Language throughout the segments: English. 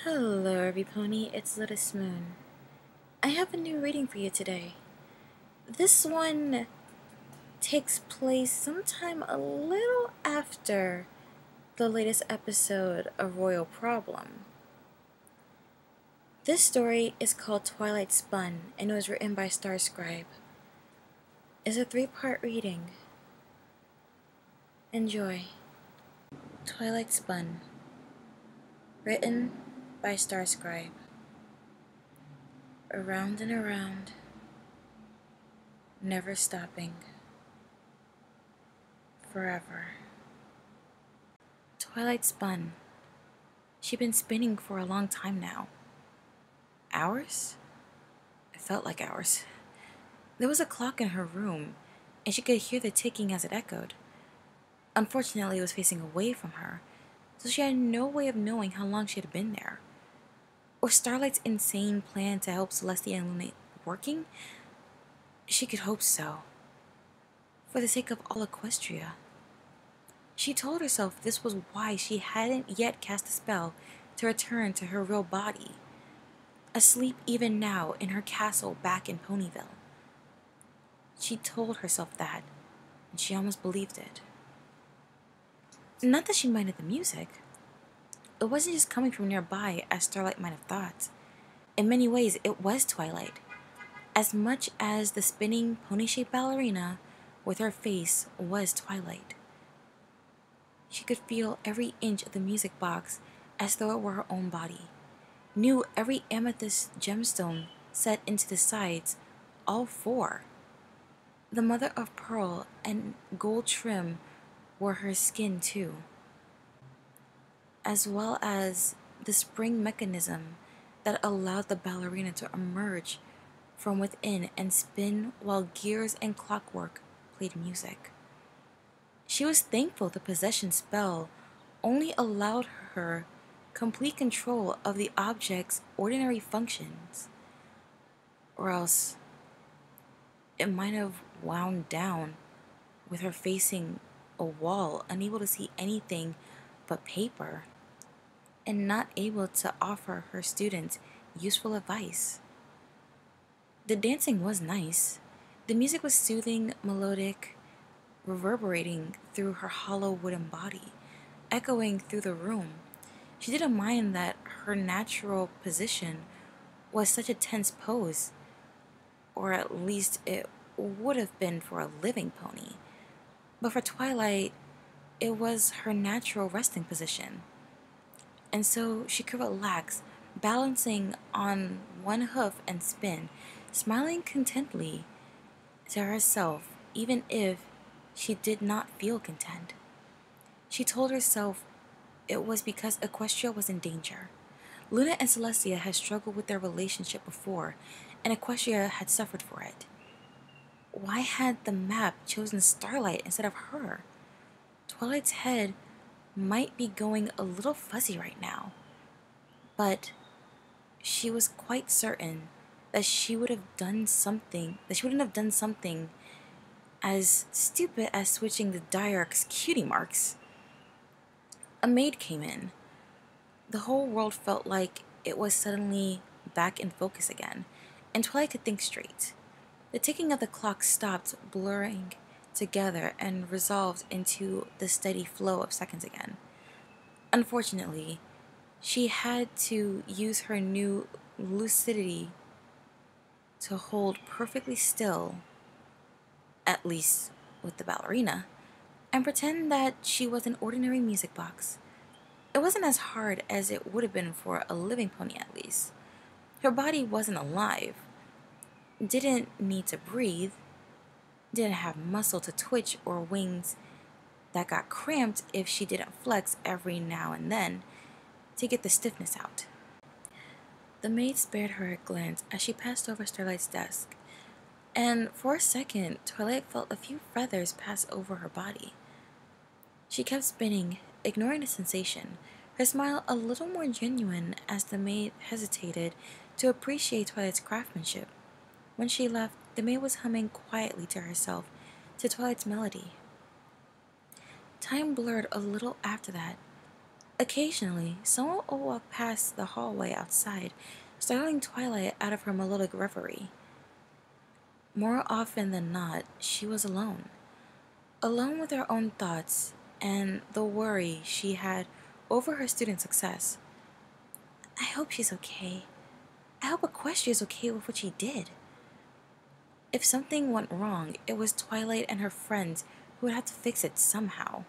Hello, everypony, it's Lotus Moon. I have a new reading for you today. This one takes place sometime a little after the latest episode of Royal Problem. This story is called Twilight Spun, and it was written by Starscribe. It's a 3-part reading. Enjoy. Twilight Spun, written by Starscribe. Around and around, never stopping, forever. Twilight spun. She'd been spinning for a long time now. Hours? It felt like hours. There was a clock in her room, and she could hear the ticking as it echoed. Unfortunately, it was facing away from her, so she had no way of knowing how long she had been there. Was Starlight's insane plan to help Celestia and Luna working? She could hope so. For the sake of all Equestria. She told herself this was why she hadn't yet cast a spell to return to her real body, asleep even now in her castle back in Ponyville. She told herself that, and she almost believed it. Not that she minded the music. It wasn't just coming from nearby as Starlight might have thought. In many ways, it was Twilight, as much as the spinning pony-shaped ballerina with her face was Twilight. She could feel every inch of the music box as though it were her own body, knew every amethyst gemstone set into the sides, all 4. The mother of pearl and gold trim were her skin too, as well as the spring mechanism that allowed the ballerina to emerge from within and spin while gears and clockwork played music. She was thankful the possession spell only allowed her complete control of the object's ordinary functions, or else it might have wound down with her facing a wall, unable to see anything but paper, and not able to offer her students useful advice. The dancing was nice. The music was soothing, melodic, reverberating through her hollow wooden body, echoing through the room. She didn't mind that her natural position was such a tense pose, or at least it would have been for a living pony. But for Twilight, it was her natural resting position. And so she could relax, balancing on one hoof and spin, smiling contentedly to herself, even if she did not feel content. She told herself it was because Equestria was in danger. Luna and Celestia had struggled with their relationship before, and Equestria had suffered for it. Why had the map chosen Starlight instead of her? Twilight's head might be going a little fuzzy right now, but she was quite certain that she wouldn't have done something as stupid as switching the Diarch's cutie marks. A maid came in. The whole world felt like it was suddenly back in focus again, and Twilight could think straight. The ticking of the clock stopped blurring together and resolved into the steady flow of seconds again. Unfortunately, she had to use her new lucidity to hold perfectly still, at least with the ballerina, and pretend that she was an ordinary music box. It wasn't as hard as it would have been for a living pony, at least. Her body wasn't alive, didn't need to breathe, didn't have muscle to twitch or wings that got cramped if she didn't flex every now and then to get the stiffness out. The maid spared her a glance as she passed over Starlight's desk, and for a second, Twilight felt a few feathers pass over her body. She kept spinning, ignoring the sensation, her smile a little more genuine as the maid hesitated to appreciate Twilight's craftsmanship. When she left, the maid was humming quietly to herself to Twilight's melody. Time blurred a little after that, Occasionally, someone will walk past the hallway outside, startling Twilight out of her melodic reverie. More often than not, she was alone. Alone with her own thoughts and the worry she had over her student success. I hope she's okay. I hope Equestria is okay with what she did. If something went wrong, it was Twilight and her friends who would have to fix it somehow.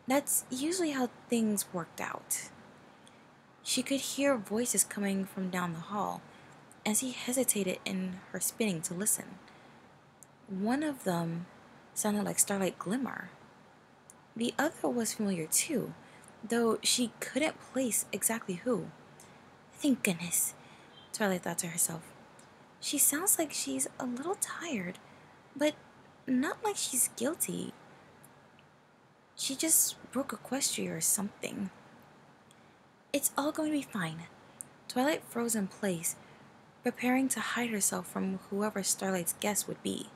That's usually how things worked out. She could hear voices coming from down the hall as he hesitated in her spinning to listen. One of them sounded like Starlight Glimmer. The other was familiar too, though she couldn't place exactly who. Thank goodness, Twilight thought to herself. She sounds like she's a little tired, but not like she's guilty. She just broke Equestria or something. It's all going to be fine. Twilight froze in place, preparing to hide herself from whoever Starlight's guest would be.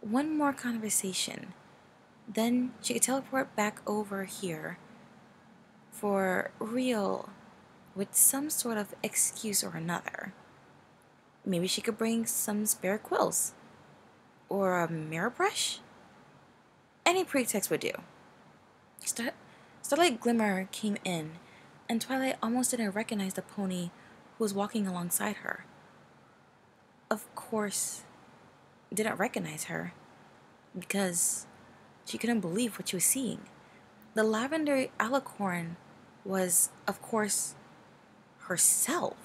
One more conversation. Then she could teleport back over here for real with some sort of excuse or another. Maybe she could bring some spare quills. Or a mirror brush? Any pretext would do. Starlight Glimmer came in, and Twilight almost didn't recognize the pony who was walking alongside her. Of course, didn't recognize her because she couldn't believe what she was seeing. The lavender alicorn was, of course, herself.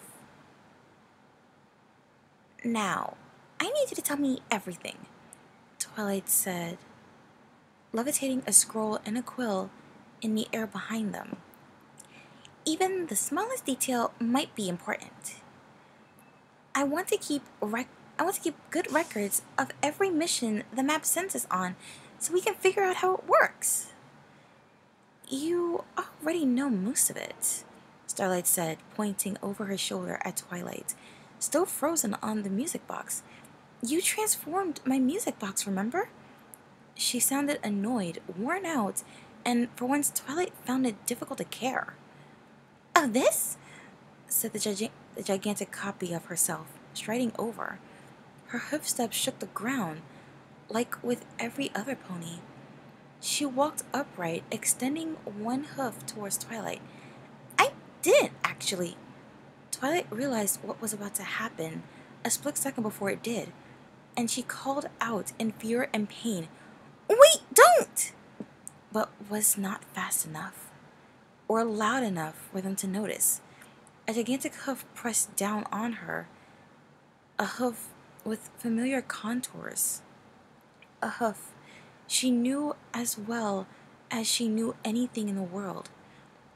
Now, I need you to tell me everything, Twilight said, levitating a scroll and a quill in the air behind them. Even the smallest detail might be important. I want to keep good records of every mission the map sends us on so we can figure out how it works. You already know most of it, Starlight said, pointing over her shoulder at Twilight, still frozen on the music box. You transformed my music box, remember? She sounded annoyed, worn out, and for once Twilight found it difficult to care. Of this? Said the gigantic copy of herself, striding over. Her hoofsteps shook the ground, like with every other pony. She walked upright, extending one hoof towards Twilight. I didn't, actually. Twilight realized what was about to happen a split second before it did, and she called out in fear and pain, Wait, don't! But was not fast enough, or loud enough for them to notice. A gigantic hoof pressed down on her, a hoof with familiar contours. A hoof she knew as well as she knew anything in the world,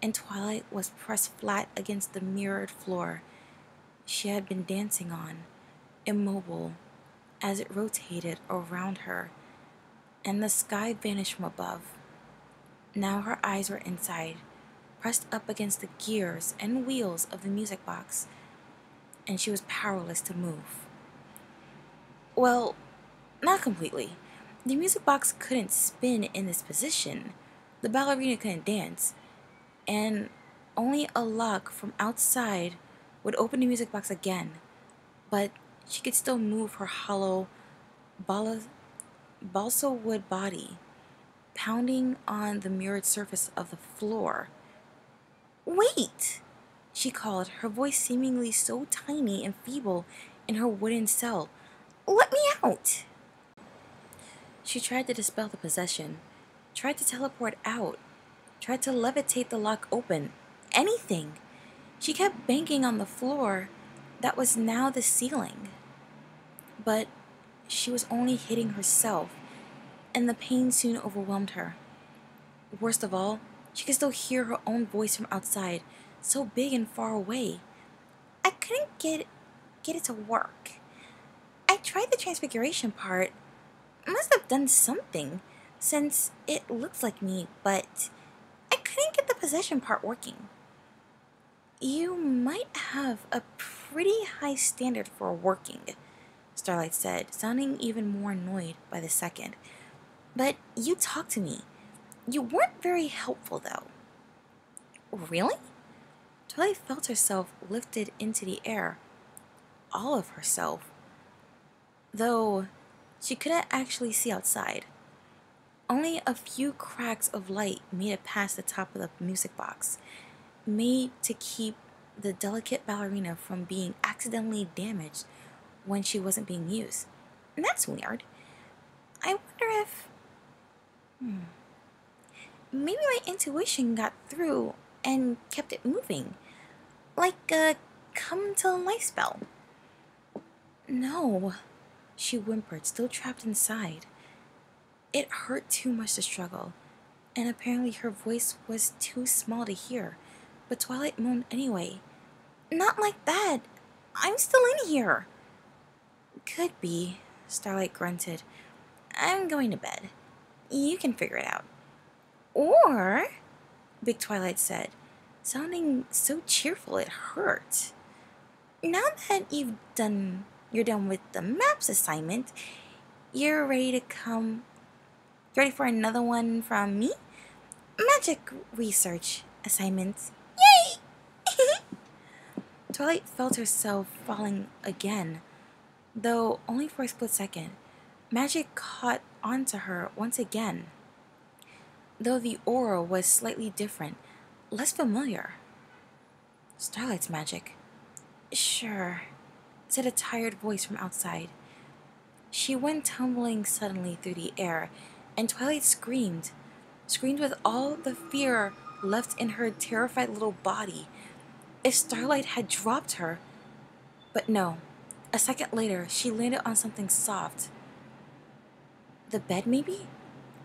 and Twilight was pressed flat against the mirrored floor she had been dancing on, immobile, as it rotated around her, and the sky vanished from above. Now her eyes were inside, pressed up against the gears and wheels of the music box, and she was powerless to move. Well, not completely. The music box couldn't spin in this position, the ballerina couldn't dance, and only a lock from outside would open the music box again, but she could still move her hollow balsa wood body, pounding on the mirrored surface of the floor. Wait! She called, her voice seemingly so tiny and feeble in her wooden cell. Let me out! She tried to dispel the possession, tried to teleport out, tried to levitate the lock open. Anything! She kept banging on the floor that was now the ceiling. But she was only hitting herself, and the pain soon overwhelmed her. Worst of all, she could still hear her own voice from outside, so big and far away. I couldn't get it to work. I tried the transfiguration part. Must have done something, since it looks like me, but I couldn't get the possession part working. You might have a pretty high standard for working, Starlight said, sounding even more annoyed by the second. But you talked to me. You weren't very helpful, though. Really? Twilight felt herself lifted into the air, all of herself, though she couldn't actually see outside. Only a few cracks of light made it past the top of the music box, made to keep the delicate ballerina from being accidentally damaged when she wasn't being used. And that's weird. I wonder if maybe my intuition got through and kept it moving, like a come to life spell. No, she whimpered, still trapped inside. It hurt too much to struggle, and apparently her voice was too small to hear, but Twilight moaned anyway. Not like that! I'm still in here! Could be, Starlight grunted. I'm going to bed. You can figure it out. Or, Big Twilight said, sounding so cheerful it hurt. Now that you're done with the maps assignment, you're ready to come. Ready for another one from me? Magic research assignments. Yay! Twilight felt herself falling again, though only for a split second. Magic caught onto her once again, though the aura was slightly different, less familiar. Starlight's magic. Sure, said a tired voice from outside. She went tumbling suddenly through the air, and Twilight screamed with all the fear left in her terrified little body. If Starlight had dropped her, but no. A second later, she landed on something soft. The bed, maybe?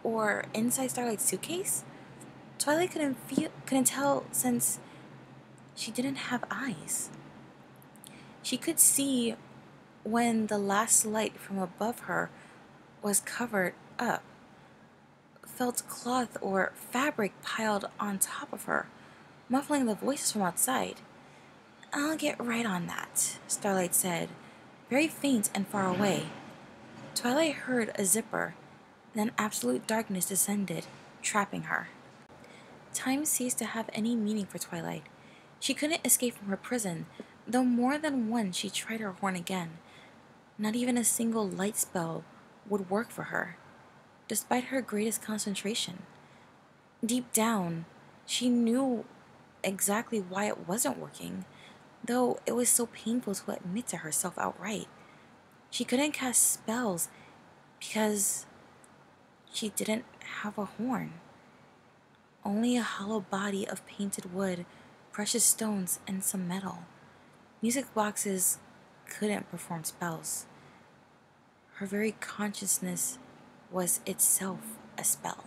Or inside Starlight's suitcase? Twilight couldn't tell since she didn't have eyes. She could see when the last light from above her was covered up, felt cloth or fabric piled on top of her, muffling the voices from outside. I'll get right on that, Starlight said, very faint and far away. Twilight heard a zipper, then absolute darkness descended, trapping her. Time ceased to have any meaning for Twilight. She couldn't escape from her prison, though more than once she tried her horn again. Not even a single light spell would work for her, despite her greatest concentration. Deep down, she knew exactly why it wasn't working, though it was so painful to admit to herself outright. She couldn't cast spells because she didn't have a horn. Only a hollow body of painted wood, precious stones, and some metal. Music boxes couldn't perform spells. Her very consciousness was itself a spell.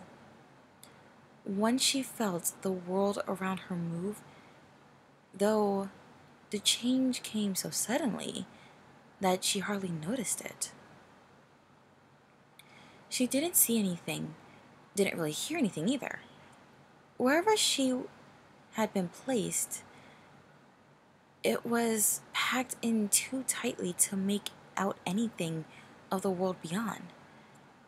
Once she felt the world around her move, though the change came so suddenly that she hardly noticed it. She didn't see anything, didn't really hear anything either. Wherever she had been placed, it was packed in too tightly to make out anything of the world beyond.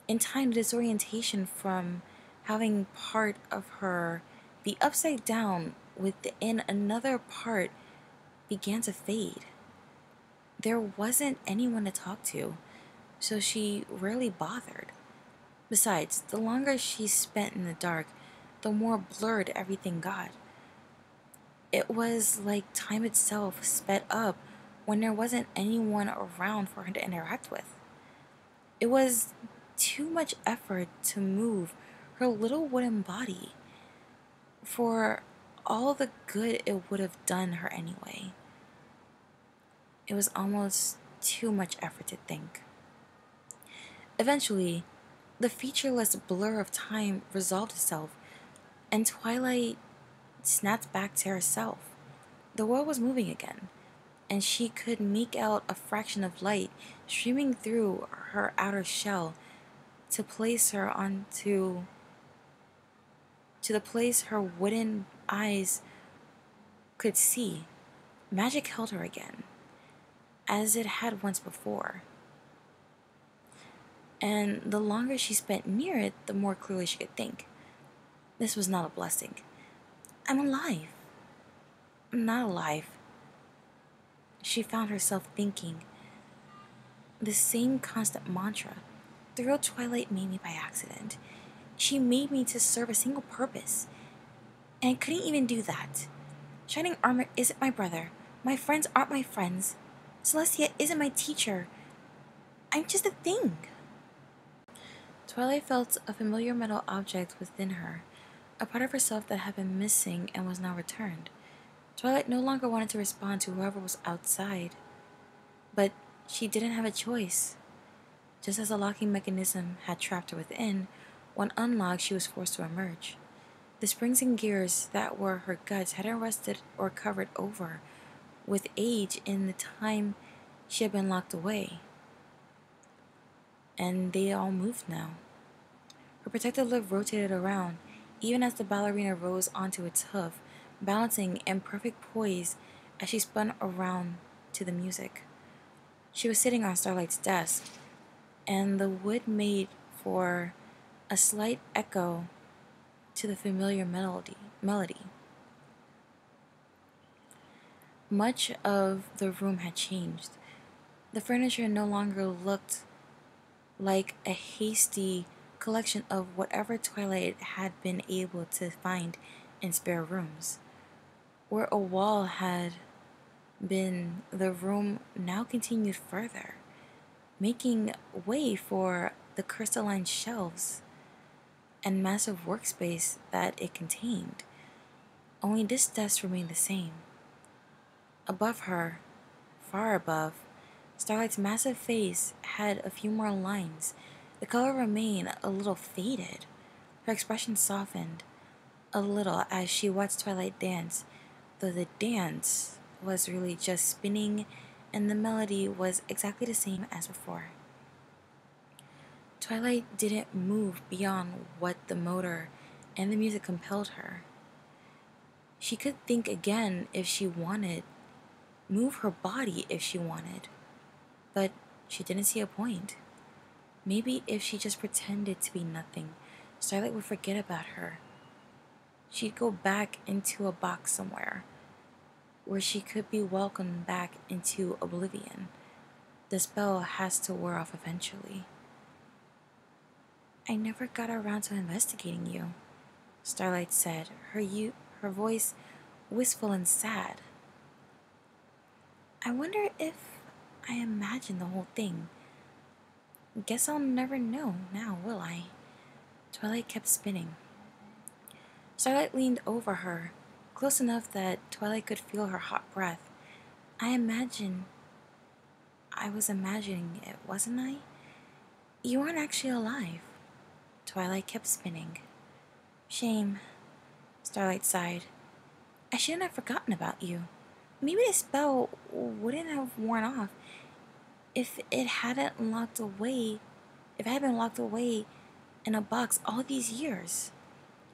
In time, the disorientation from having part of her be upside down within another part began to fade. There wasn't anyone to talk to, so she rarely bothered. Besides, the longer she spent in the dark, the more blurred everything got. It was like time itself sped up when there wasn't anyone around for her to interact with. It was too much effort to move her little wooden body for all the good it would have done her anyway. It was almost too much effort to think. Eventually, the featureless blur of time resolved itself, and Twilight snapped back to herself. The world was moving again, and she could make out a fraction of light streaming through her outer shell to place her onto to the place her wooden eyes could see. Magic held her again, as it had once before. And the longer she spent near it, the more clearly she could think. This was not a blessing. I'm alive. not alive. She found herself thinking the same constant mantra. The real Twilight made me by accident. She made me to serve a single purpose, and I couldn't even do that. Shining Armor isn't my brother. My friends aren't my friends. Celestia isn't my teacher. I'm just a thing. Twilight felt a familiar metal object within her, a part of herself that had been missing and was now returned. Twilight no longer wanted to respond to whoever was outside, but she didn't have a choice. Just as the locking mechanism had trapped her within, when unlocked, she was forced to emerge. The springs and gears that were her guts hadn't rusted or covered over with age in the time she had been locked away, and they all moved now. Her protective lip rotated around, even as the ballerina rose onto its hoof, balancing in perfect poise as she spun around to the music. She was sitting on Starlight's desk, and the wood made for a slight echo to the familiar melody. Much of the room had changed. The furniture no longer looked like a hasty collection of whatever Twilight had been able to find in spare rooms. Where a wall had been, the room now continued further, making way for the crystalline shelves and massive workspace that it contained. Only this desk remained the same. Above her, far above, Starlight's massive face had a few more lines. The color remained a little faded. Her expression softened a little as she watched Twilight dance, though the dance was really just spinning and the melody was exactly the same as before. Twilight didn't move beyond what the motor and the music compelled her. She could think again if she wanted, move her body if she wanted, but she didn't see a point. Maybe if she just pretended to be nothing, Starlight would forget about her. She'd go back into a box somewhere, where she could be welcomed back into oblivion. The spell has to wear off eventually. I never got around to investigating you, Starlight said, her voice wistful and sad. I wonder if I imagined the whole thing. Guess I'll never know now, will I? Twilight kept spinning. Starlight leaned over her, close enough that Twilight could feel her hot breath. I was imagining it, wasn't I? You weren't actually alive. Twilight kept spinning. Shame, Starlight sighed. I shouldn't have forgotten about you. Maybe the spell wouldn't have worn off if it hadn't locked away, if I had been locked away in a box all these years.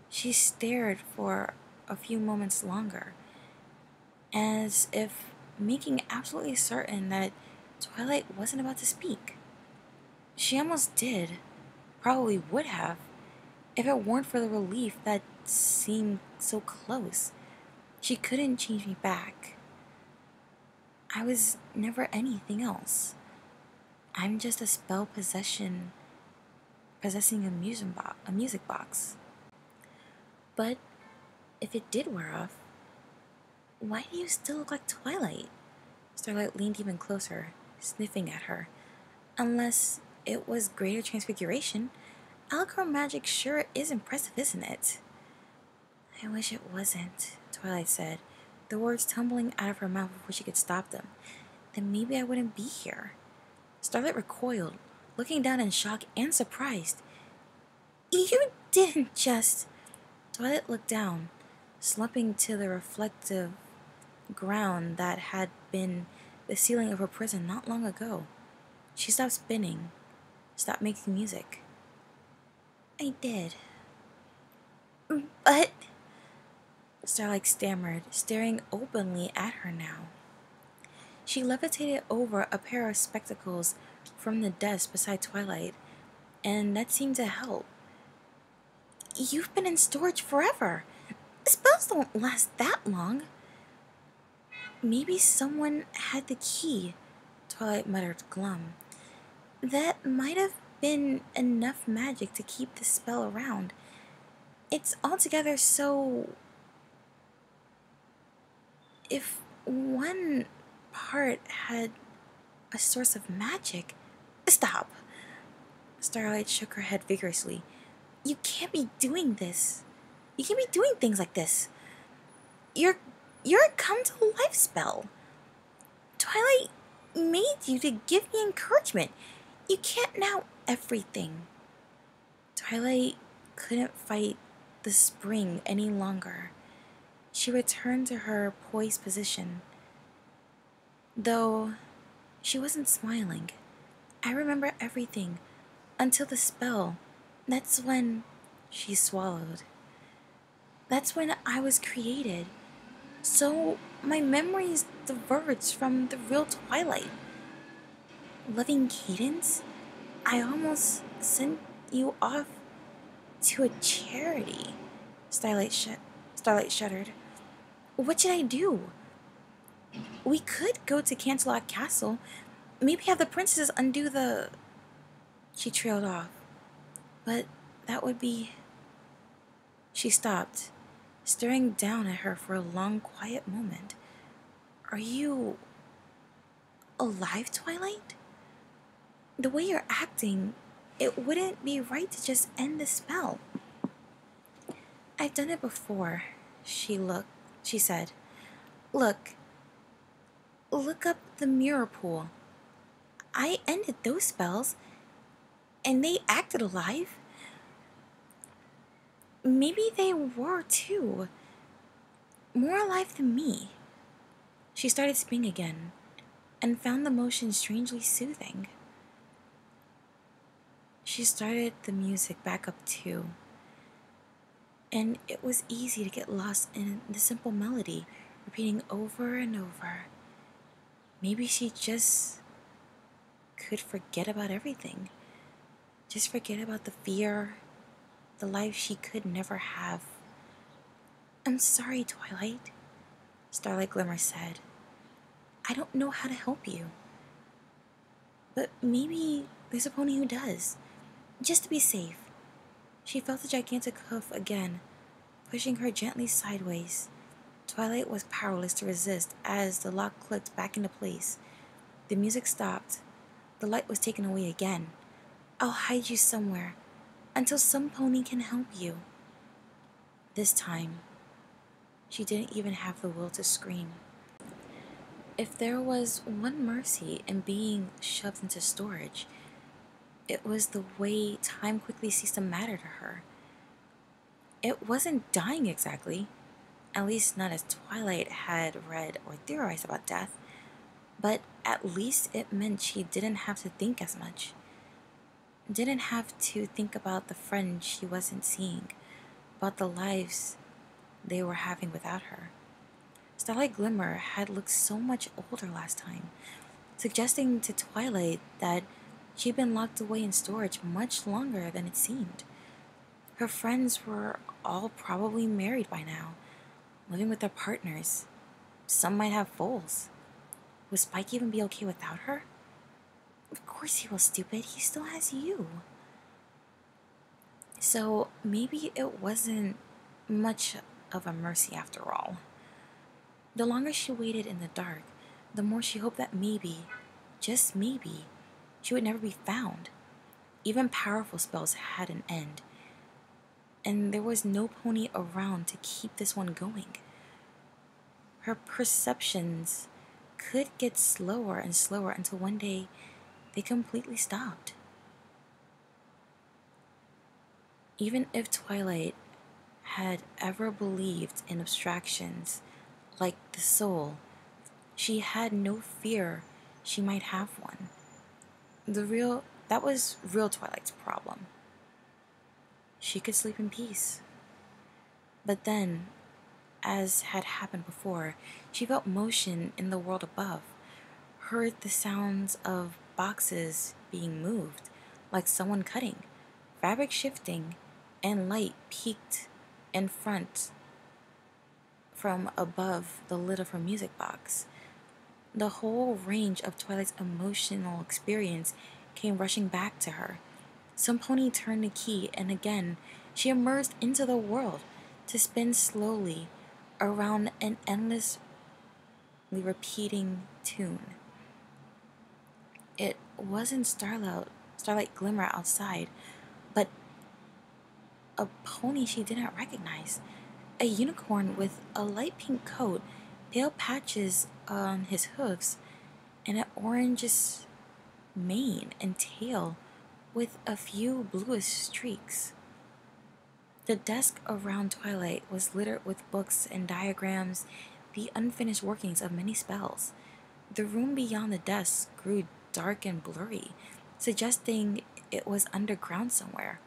She stared for a few moments longer, as if making absolutely certain that Twilight wasn't about to speak. She almost did, probably would have, if it weren't for the relief that seemed so close. She couldn't change me back. I was never anything else. I'm just a spell possessing a music box. But if it did wear off, why do you still look like Twilight? Starlight leaned even closer, sniffing at her. Unless it was greater transfiguration, Alchor magic sure is impressive, isn't it? I wish it wasn't, Twilight said, the words tumbling out of her mouth before she could stop them. Then maybe I wouldn't be here. Starlight recoiled, looking down in shock and surprised. You didn't just... Twilight looked down, slumping to the reflective ground that had been the ceiling of her prison not long ago. She stopped spinning, stopped making music. I did. But... Starlight stammered, staring openly at her now. She levitated over a pair of spectacles from the desk beside Twilight, and that seemed to help. You've been in storage forever. Spells don't last that long. Maybe someone had the key, Twilight muttered glum. That might have been enough magic to keep the spell around. It's altogether so... If one part had a source of magic... Stop! Starlight shook her head vigorously. You can't be doing this. You can't be doing things like this. You're a come to life spell. Twilight made you to give me encouragement. You can't now everything. Twilight couldn't fight the spring any longer. She returned to her poised position. Though she wasn't smiling. I remember everything until the spell. That's when she swallowed. That's when I was created. So my memories diverged from the real Twilight. Loving Cadence, I almost sent you off to a charity. Starlight shuddered. What should I do? We could go to Canterlot Castle. Maybe have the princesses undo the... She trailed off. But that would be... She stopped, staring down at her for a long, quiet moment. Are you... alive, Twilight? The way you're acting, it wouldn't be right to just end the spell. I've done it before, she said. Look up the mirror pool. I ended those spells, and they acted alive. Maybe they were too. More alive than me. She started spinning again, and found the motion strangely soothing. She started the music back up too, and it was easy to get lost in the simple melody, repeating over and over. Maybe she just could forget about everything. Just forget about the fear, the life she could never have. I'm sorry, Twilight, Starlight Glimmer said. I don't know how to help you. But maybe there's a pony who does. Just to be safe. She felt the gigantic hoof again, pushing her gently sideways. Twilight was powerless to resist as the lock clicked back into place. The music stopped. The light was taken away again. I'll hide you somewhere until some pony can help you. This time, she didn't even have the will to scream. If there was one mercy in being shoved into storage, it was the way time quickly ceased to matter to her. It wasn't dying exactly, at least not as Twilight had read or theorized about death, but at least it meant she didn't have to think as much. Didn't have to think about the friends she wasn't seeing, about the lives they were having without her. Starlight Glimmer had looked so much older last time, suggesting to Twilight that she'd been locked away in storage much longer than it seemed. Her friends were all probably married by now, living with their partners. Some might have foals. Would Spike even be okay without her? Of course he will, stupid. He still has you. So maybe it wasn't much of a mercy after all. The longer she waited in the dark, the more she hoped that maybe, just maybe, she would never be found. Even powerful spells had an end, and there was no pony around to keep this one going. Her perceptions could get slower and slower until one day they completely stopped. Even if Twilight had ever believed in abstractions like the soul, she had no fear she might have one. That was real Twilight's problem. She could sleep in peace. But then, as had happened before, she felt motion in the world above, heard the sounds of boxes being moved, like someone cutting, fabric shifting, and light peeked in front from above the lid of her music box. The whole range of Twilight's emotional experience came rushing back to her. Pony turned the key, and again she emerged into the world to spin slowly around an endlessly repeating tune. It wasn't starlight glimmer outside, but a pony she didn't recognize. A unicorn with a light pink coat, pale patches on his hooves, and an orangish mane and tail with a few bluish streaks. The desk around Twilight was littered with books and diagrams, the unfinished workings of many spells. The room beyond the desk grew dark and blurry, suggesting it was underground somewhere,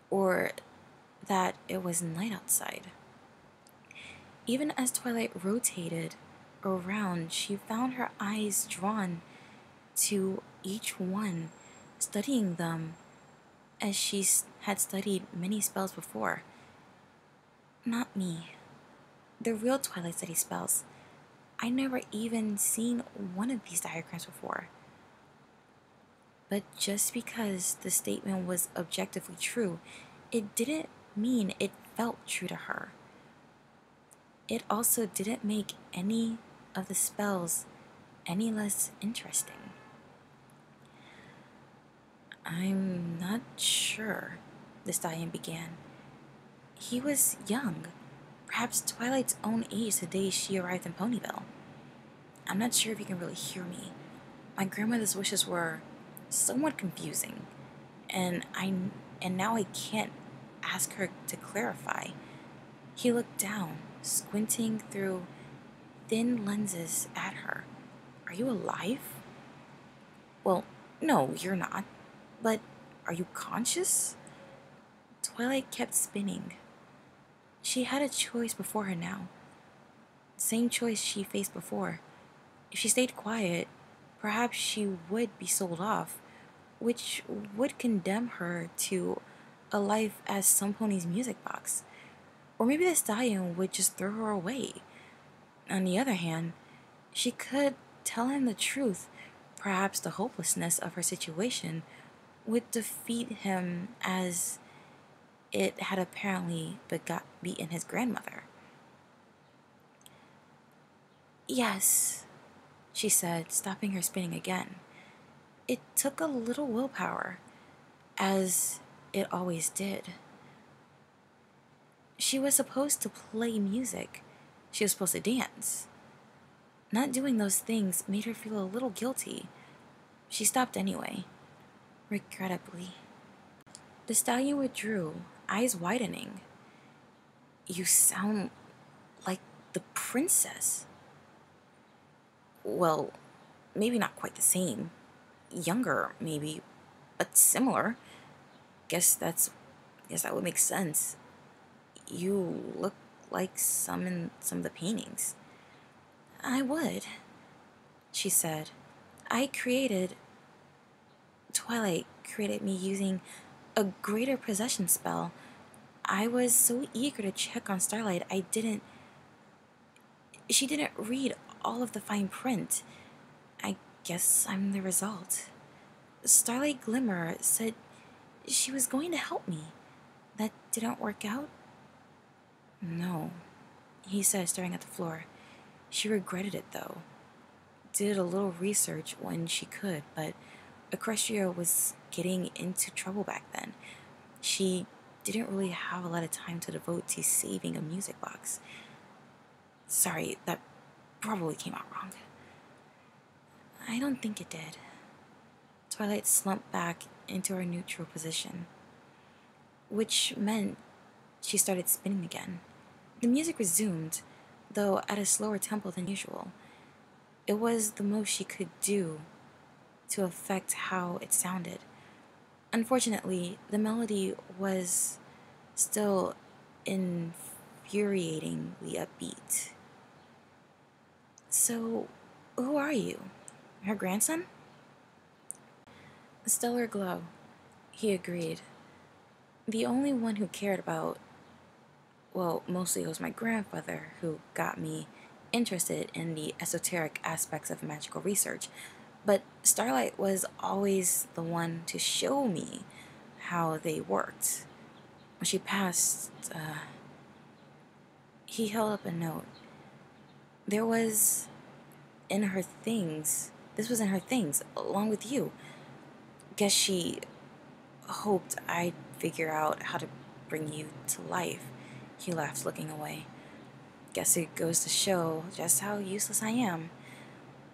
or that it was night outside. Even as Twilight rotated around, she found her eyes drawn to each one, studying them as she had studied many spells before. Not me. The real Twilight study spells. I never even seen one of these diagrams before. But just because the statement was objectively true, it didn't mean it felt true to her. It also didn't make any of the spells any less interesting. I'm not sure, the stallion began. He was young, perhaps Twilight's own age the day she arrived in Ponyville. I'm not sure if you can really hear me. My grandmother's wishes were somewhat confusing, and now I can't ask her to clarify. He looked down, squinting through thin lenses at her. Are you alive? Well, no, you're not. But are you conscious? Twilight kept spinning. She had a choice before her now. Same choice she faced before. If she stayed quiet, perhaps she would be sold off, which would condemn her to a life as some pony's music box. Or maybe the stallion would just throw her away. On the other hand, she could tell him the truth. Perhaps the hopelessness of her situation would defeat him as it had apparently beaten his grandmother. Yes, she said, stopping her spinning again. It took a little willpower, as it always did. She was supposed to play music. She was supposed to dance. Not doing those things made her feel a little guilty. She stopped anyway, regrettably. The stallion withdrew, eyes widening. You sound like the princess. Well, maybe not quite the same. Younger, maybe, but similar. Guess that would make sense. You look like some in some of the paintings. I would, she said. Twilight created me using a greater possession spell. I was so eager to check on Starlight, she didn't read all of the fine print. I guess I'm the result. Starlight Glimmer said she was going to help me. That didn't work out? No, he said, staring at the floor. She regretted it, though. Did a little research when she could, but Equestria was getting into trouble back then. She didn't really have a lot of time to devote to saving a music box. Sorry, that probably came out wrong. I don't think it did. Twilight slumped back into her neutral position, which meant she started spinning again. The music resumed, though at a slower tempo than usual. It was the most she could do to affect how it sounded. Unfortunately, the melody was still infuriatingly upbeat. So, who are you? Her grandson? Stellar Glow, he agreed. The only one who cared about Well, mostly it was my grandfather who got me interested in the esoteric aspects of magical research. But Starlight was always the one to show me how they worked. When she passed, he held up a note. There was in her things, this was in her things, along with you. Guess she hoped I'd figure out how to bring you to life. He laughed, looking away. Guess it goes to show just how useless I am.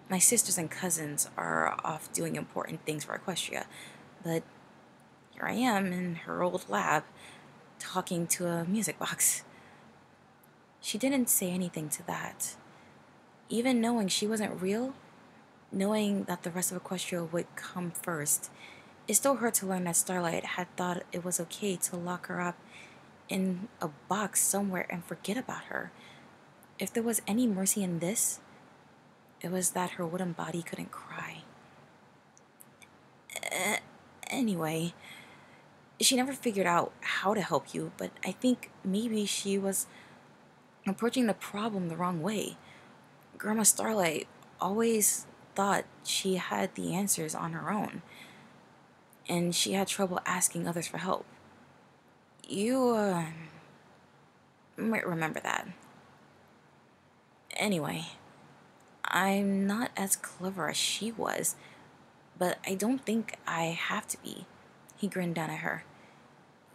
My sisters and cousins are off doing important things for Equestria, but here I am in her old lab, talking to a music box. She didn't say anything to that. Even knowing she wasn't real, knowing that the rest of Equestria would come first, it still hurt to learn that Starlight had thought it was okay to lock her up in a box somewhere and forget about her. If there was any mercy in this, it was that her wooden body couldn't cry. Anyway, she never figured out how to help you, but I think maybe she was approaching the problem the wrong way. Grandma Starlight always thought she had the answers on her own, and she had trouble asking others for help. You might remember that. Anyway, I'm not as clever as she was, but I don't think I have to be. He grinned down at her.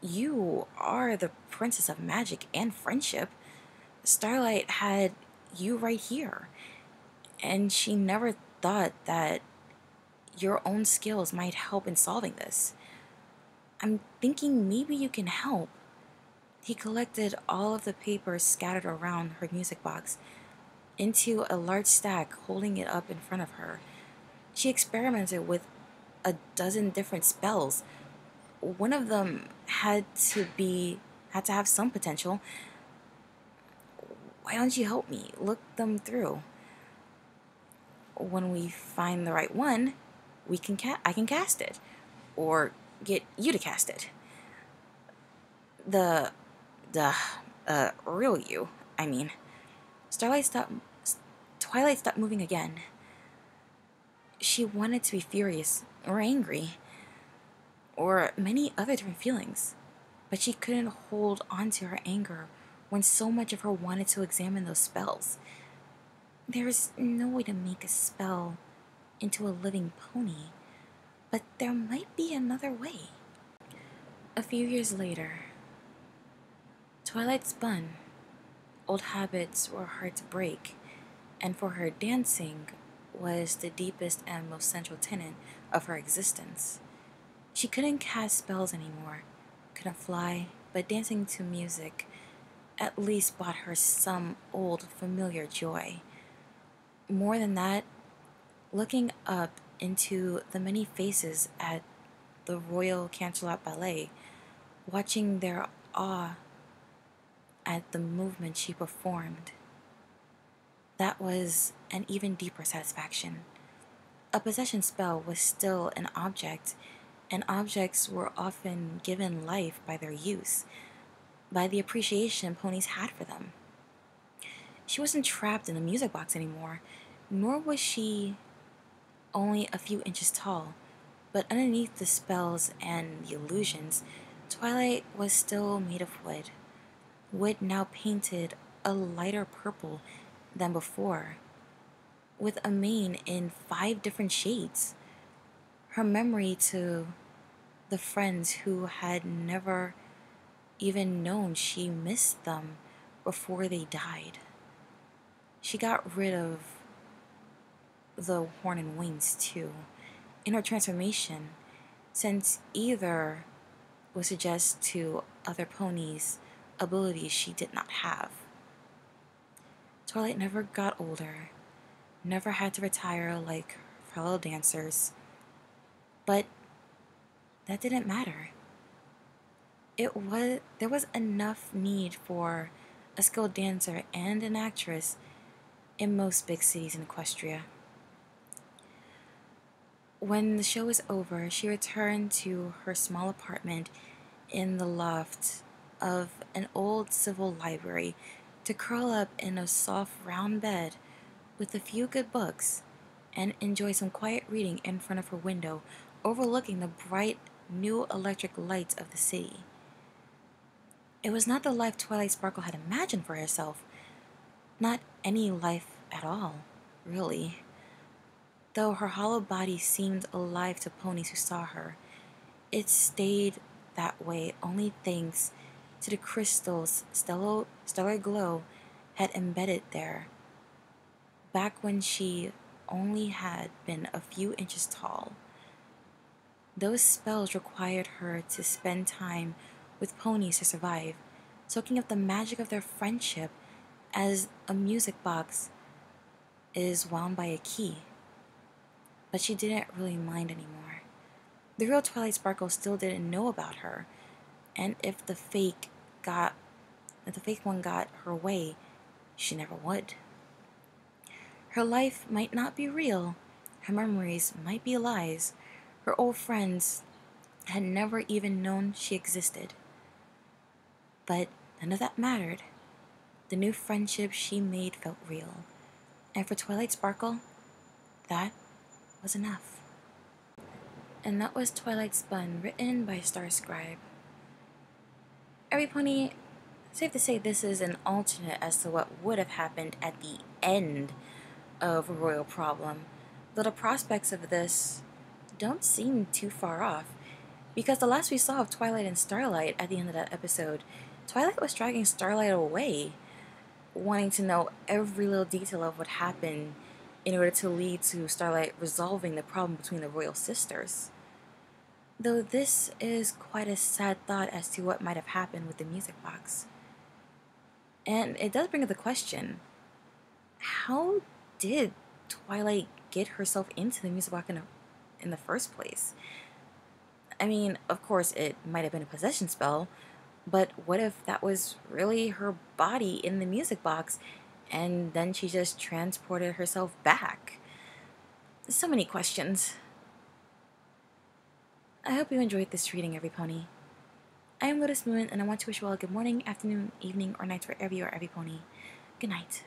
You are the princess of magic and friendship. Starlight had you right here, and she never thought that your own skills might help in solving this. I'm thinking maybe you can help. He collected all of the papers scattered around her music box into a large stack, holding it up in front of her. She experimented with a dozen different spells. One of them had to have some potential. Why don't you help me look them through? When we find the right one, I can cast it, or get you to cast it. The real you, I mean. Starlight stopped. Twilight stopped moving again. She wanted to be furious or angry, or many other different feelings, but she couldn't hold on to her anger when so much of her wanted to examine those spells. There's no way to make a spell into a living pony, but there might be another way. A few years later, Twilight spun. Old habits were hard to break, and for her, dancing was the deepest and most central tenet of her existence. She couldn't cast spells anymore, couldn't fly, but dancing to music at least brought her some old familiar joy. More than that, looking up into the many faces at the Royal Canterlot Ballet, watching their awe at the movement she performed, that was an even deeper satisfaction. A possession spell was still an object, and objects were often given life by their use, by the appreciation ponies had for them. She wasn't trapped in a music box anymore, nor was she only a few inches tall, but underneath the spells and the illusions, Twilight was still made of wood. Wood now painted a lighter purple than before, with a mane in 5 different shades. Her memory to the friends who had never even known she missed them before they died. She got rid of the horn and wings too, in her transformation, since either would suggest to other ponies abilities she did not have. Twilight never got older, never had to retire like fellow dancers, but that didn't matter. There was enough need for a skilled dancer and an actress in most big cities in Equestria. When the show was over, she returned to her small apartment in the loft of an old civil library to curl up in a soft round bed with a few good books and enjoy some quiet reading in front of her window overlooking the bright new electric lights of the city. It was not the life Twilight Sparkle had imagined for herself, not any life at all, really. Though her hollow body seemed alive to ponies who saw her, it stayed that way only thanks to the crystals stellar glow had embedded there, back when she only had been a few inches tall. Those spells required her to spend time with ponies to survive, soaking up the magic of their friendship as a music box is wound by a key. But she didn't really mind anymore. The real Twilight Sparkle still didn't know about her, and if the fake one got her way, she never would. Her life might not be real, her memories might be lies, her old friends had never even known she existed. But none of that mattered. The new friendship she made felt real, and for Twilight Sparkle, that was enough. And that was Twilight Spun, written by Starscribe. Every pony, safe to say this is an alternate as to what would have happened at the end of a royal problem, though the prospects of this don't seem too far off, because the last we saw of Twilight and Starlight at the end of that episode, Twilight was dragging Starlight away, wanting to know every little detail of what happened in order to lead to Starlight resolving the problem between the royal sisters. Though this is quite a sad thought as to what might have happened with the music box. And it does bring up the question, how did Twilight get herself into the music box in the first place? I mean, of course, it might have been a possession spell, but what if that was really her body in the music box, and then she just transported herself back? So many questions. I hope you enjoyed this reading, every pony. I am Lotus Moon, and I want to wish you all a good morning, afternoon, evening, or night wherever you are, every pony. Good night.